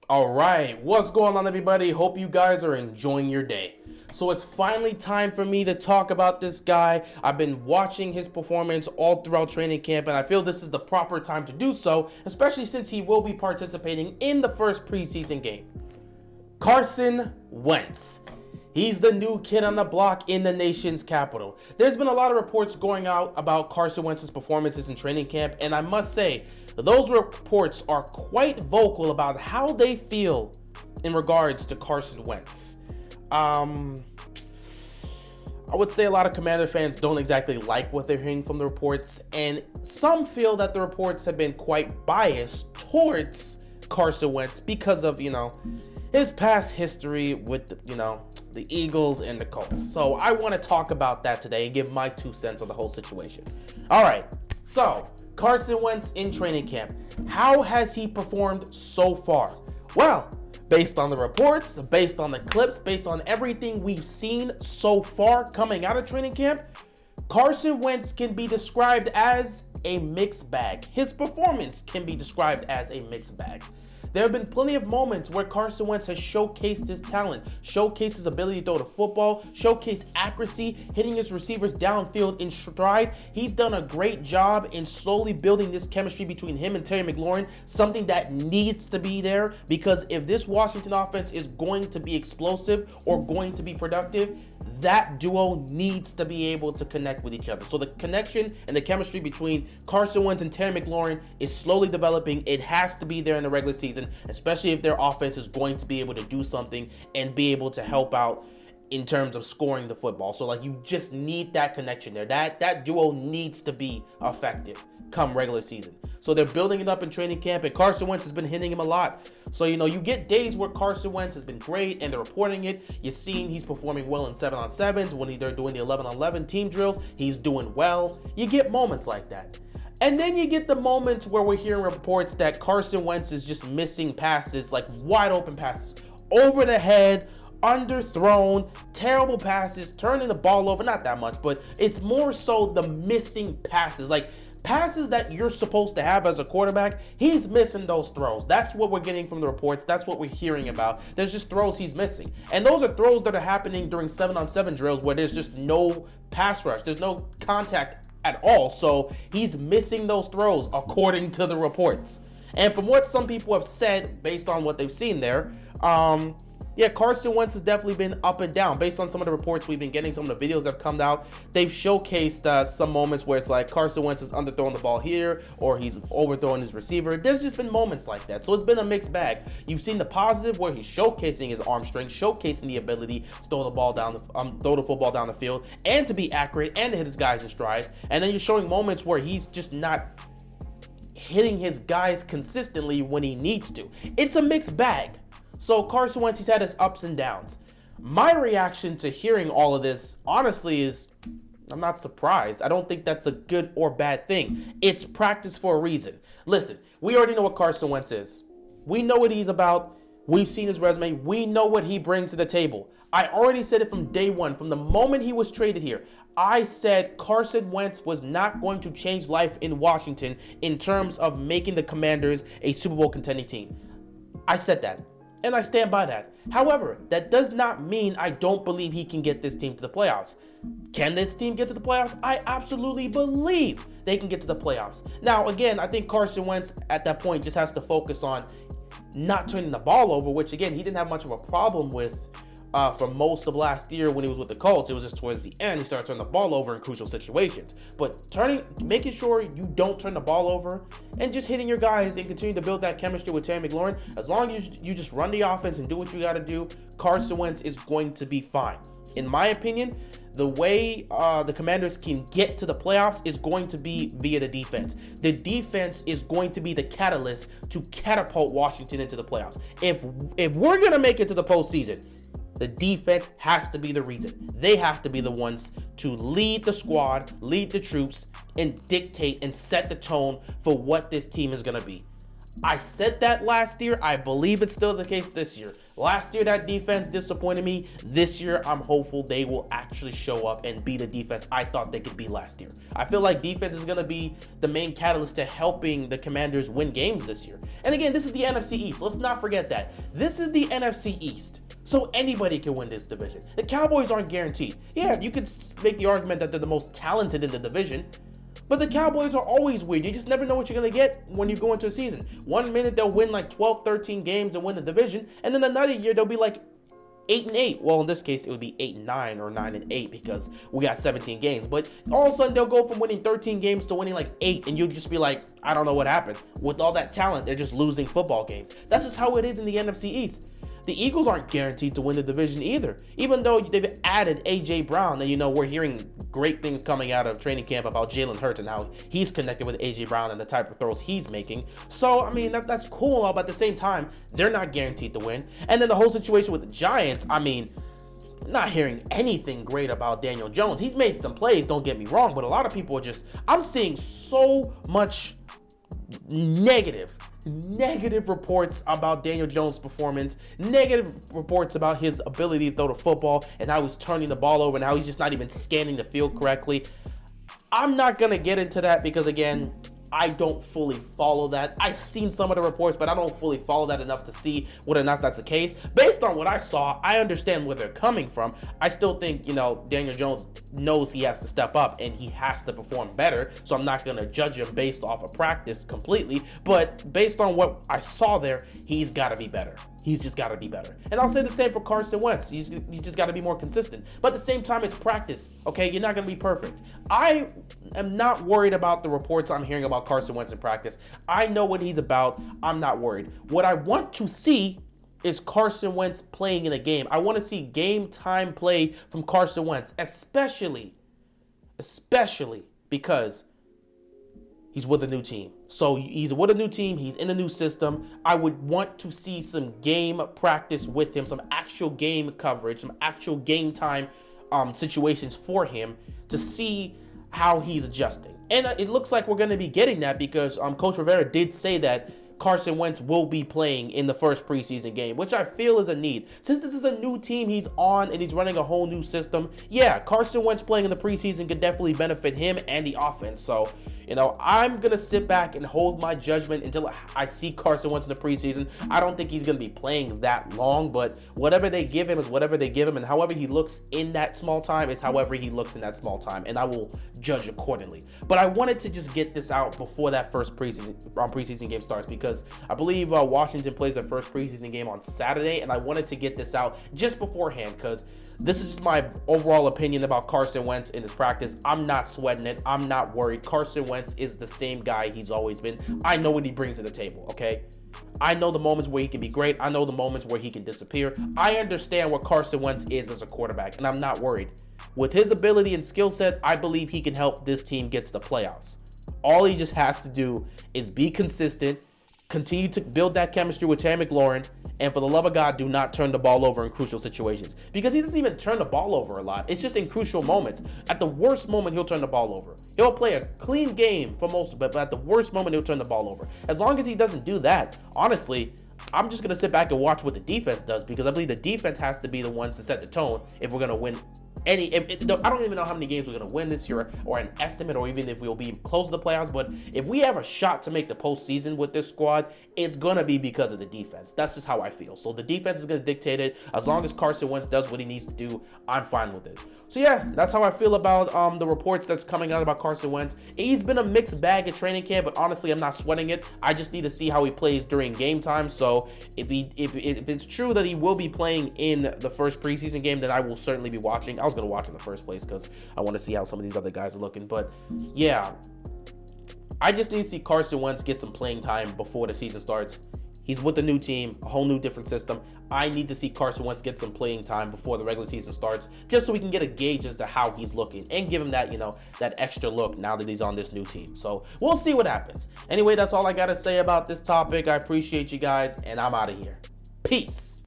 All right, what's going on, everybody? Hope you guys are enjoying your day. So it's finally time for me to talk about this guy. I've been watching his performance all throughout training camp, and I feel this is the proper time to do so, especially since he will be participating in the first preseason game. Carson Wentz. He's the new kid on the block in the nation's capital. There's been a lot of reports going out about Carson Wentz's performances in training camp, and I must say, those reports are quite vocal about how they feel in regards to Carson Wentz. I would say a lot of Commander fans don't exactly like what they're hearing from the reports, and some feel that the reports have been quite biased towards Carson Wentz because of, his past history with, the Eagles and the Colts. So I want to talk about that today and give my 2 cents on the whole situation. All right, so Carson Wentz in training camp. How has he performed so far? Well, based on the reports, based on the clips, based on everything we've seen so far coming out of training camp, Carson Wentz can be described as a mixed bag. His performance can be described as a mixed bag. There have been plenty of moments where Carson Wentz has showcased his talent, showcased his ability to throw the football, showcased accuracy, hitting his receivers downfield in stride. He's done a great job in slowly building this chemistry between him and Terry McLaurin, something that needs to be there, because if this Washington offense is going to be explosive or going to be productive, that duo needs to be able to connect with each other. So the connection and the chemistry between Carson Wentz and Terry McLaurin is slowly developing. It has to be there in the regular season, especially if their offense is going to be able to do something and be able to help out in terms of scoring the football. So you just need that connection there. That duo needs to be effective come regular season. So they're building it up in training camp, and Carson Wentz has been hitting him a lot. So, you get days where Carson Wentz has been great and they're reporting it. You're seeing he's performing well in 7-on-7s. When they're doing the 11-on-11 team drills, he's doing well. You get moments like that. And then you get the moments where we're hearing reports that Carson Wentz is just missing passes, like wide open passes, over the head, underthrown, terrible passes, turning the ball over, not that much, but it's more so the missing passes, like passes that you're supposed to have as a quarterback. He's missing those throws. That's what we're getting from the reports. That's what we're hearing about. There's just throws he's missing. And those are throws that are happening during 7-on-7 drills where there's just no pass rush. There's no contact at all. So he's missing those throws according to the reports. And from what some people have said based on what they've seen there, Carson Wentz has definitely been up and down. Based on some of the reports we've been getting, some of the videos that have come out, they've showcased some moments where it's like Carson Wentz is underthrowing the ball here, or he's overthrowing his receiver. There's just been moments like that. So it's been a mixed bag. You've seen the positive where he's showcasing his arm strength, showcasing the ability to throw the football down the field, and to be accurate and to hit his guys in stride. And then you're showing moments where he's just not hitting his guys consistently when he needs to. It's a mixed bag. So Carson Wentz, he's had his ups and downs. My reaction to hearing all of this, honestly, is I'm not surprised. I don't think that's a good or bad thing. It's practice for a reason. Listen, we already know what Carson Wentz is. We know what he's about. We've seen his resume. We know what he brings to the table. I already said it from day one, from the moment he was traded here. I said Carson Wentz was not going to change life in Washington in terms of making the Commanders a Super Bowl contending team. I said that. And I stand by that. However, that does not mean I don't believe he can get this team to the playoffs. Can this team get to the playoffs? I absolutely believe they can get to the playoffs. Now, again, I think Carson Wentz at that point just has to focus on not turning the ball over, which, again, he didn't have much of a problem with for most of last year when he was with the Colts. It was just towards the end he started turning the ball over in crucial situations. But making sure you don't turn the ball over and just hitting your guys and continue to build that chemistry with Terry McLaurin, as long as you just run the offense and do what you got to do, Carson Wentz is going to be fine. In my opinion, the way the Commanders can get to the playoffs is going to be via the defense. The defense is going to be the catalyst to catapult Washington into the playoffs. If we're going to make it to the postseason, the defense has to be the reason. They have to be the ones to lead the squad, lead the troops, and dictate and set the tone for what this team is going to be. I said that last year. I believe it's still the case this year. Last year, that defense disappointed me. This year, I'm hopeful they will actually show up and be the defense I thought they could be last year. I feel like defense is going to be the main catalyst to helping the Commanders win games this year. And again, this is the NFC East. Let's not forget that. This is the NFC East. So anybody can win this division. The Cowboys aren't guaranteed. Yeah, you could make the argument that they're the most talented in the division, but the Cowboys are always weird. You just never know what you're going to get when you go into a season. One minute they'll win like 12, 13 games and win the division, and then another year they'll be like 8-8. Well, in this case, it would be 8-9 or 9-8 because we got 17 games. But all of a sudden, they'll go from winning 13 games to winning like 8, and you'll just be like, I don't know what happened. With all that talent, they're just losing football games. That's just how it is in the NFC East. The Eagles aren't guaranteed to win the division either. Even though they've added A.J. Brown, and we're hearing great things coming out of training camp about Jalen Hurts and how he's connected with A.J. Brown and the type of throws he's making. So, I mean, that's cool, but at the same time, they're not guaranteed to win. And then the whole situation with the Giants, I mean, not hearing anything great about Daniel Jones. He's made some plays, don't get me wrong, but a lot of people are I'm seeing so much negative reports about Daniel Jones' performance, negative reports about his ability to throw the football and how he's turning the ball over and how he's just not even scanning the field correctly. I'm not going to get into that because, again, I don't fully follow that. I've seen some of the reports, but I don't fully follow that enough to see whether or not that's the case. Based on what I saw, I understand where they're coming from. I still think, Daniel Jones knows he has to step up and he has to perform better. So I'm not going to judge him based off of practice completely. But based on what I saw there, he's got to be better. He's just got to be better. And I'll say the same for Carson Wentz. He's just got to be more consistent. But at the same time, it's practice, okay? You're not going to be perfect. I am not worried about the reports I'm hearing about Carson Wentz in practice. I know what he's about. I'm not worried. What I want to see is Carson Wentz playing in a game. I want to see game time play from Carson Wentz, especially because he's with a new team. So he's with a new team. He's in a new system. I would want to see some game practice with him, some actual game coverage, some actual game time situations for him to see how he's adjusting. And it looks like we're going to be getting that because Coach Rivera did say that Carson Wentz will be playing in the first preseason game, which I feel is a need. Since this is a new team he's on and he's running a whole new system, yeah, Carson Wentz playing in the preseason could definitely benefit him and the offense. So, I'm going to sit back and hold my judgment until I see Carson Wentz in the preseason. I don't think he's going to be playing that long, but whatever they give him is whatever they give him, and however he looks in that small time is however he looks in that small time, and I will judge accordingly. But I wanted to just get this out before that first preseason game starts because I believe Washington plays their first preseason game on Saturday, and I wanted to get this out just beforehand because this is just my overall opinion about Carson Wentz in his practice. I'm not sweating it. I'm not worried. Carson Wentz is the same guy he's always been. I know what he brings to the table, okay? I know the moments where he can be great. I know the moments where he can disappear. I understand what Carson Wentz is as a quarterback, and I'm not worried. With his ability and skill set, I believe he can help this team get to the playoffs. All he just has to do is be consistent, continue to build that chemistry with Terry McLaurin, and for the love of God, do not turn the ball over in crucial situations. Because he doesn't even turn the ball over a lot. It's just in crucial moments. At the worst moment, he'll turn the ball over. He'll play a clean game for most of it, but at the worst moment, he'll turn the ball over. As long as he doesn't do that, honestly, I'm just going to sit back and watch what the defense does because I believe the defense has to be the ones to set the tone if we're going to win I don't even know how many games we're going to win this year or an estimate or even if we'll be close to the playoffs, but if we have a shot to make the postseason with this squad, it's going to be because of the defense. That's just how I feel. So the defense is going to dictate it. As long as Carson Wentz does what he needs to do, I'm fine with it. So yeah, that's how I feel about the reports that's coming out about Carson Wentz. He's been a mixed bag at training camp, but honestly, I'm not sweating it. I just need to see how he plays during game time. So if it's true that he will be playing in the first preseason game, then I will certainly be watching. I was going to watch in the first place because I want to see how some of these other guys are looking. But yeah, I just need to see Carson Wentz get some playing time before the season starts. He's with a new team, a whole new different system. I need to see Carson Wentz get some playing time before the regular season starts, just so we can get a gauge as to how he's looking and give him that, that extra look now that he's on this new team. So we'll see what happens. Anyway, that's all I got to say about this topic. I appreciate you guys, and I'm out of here. Peace.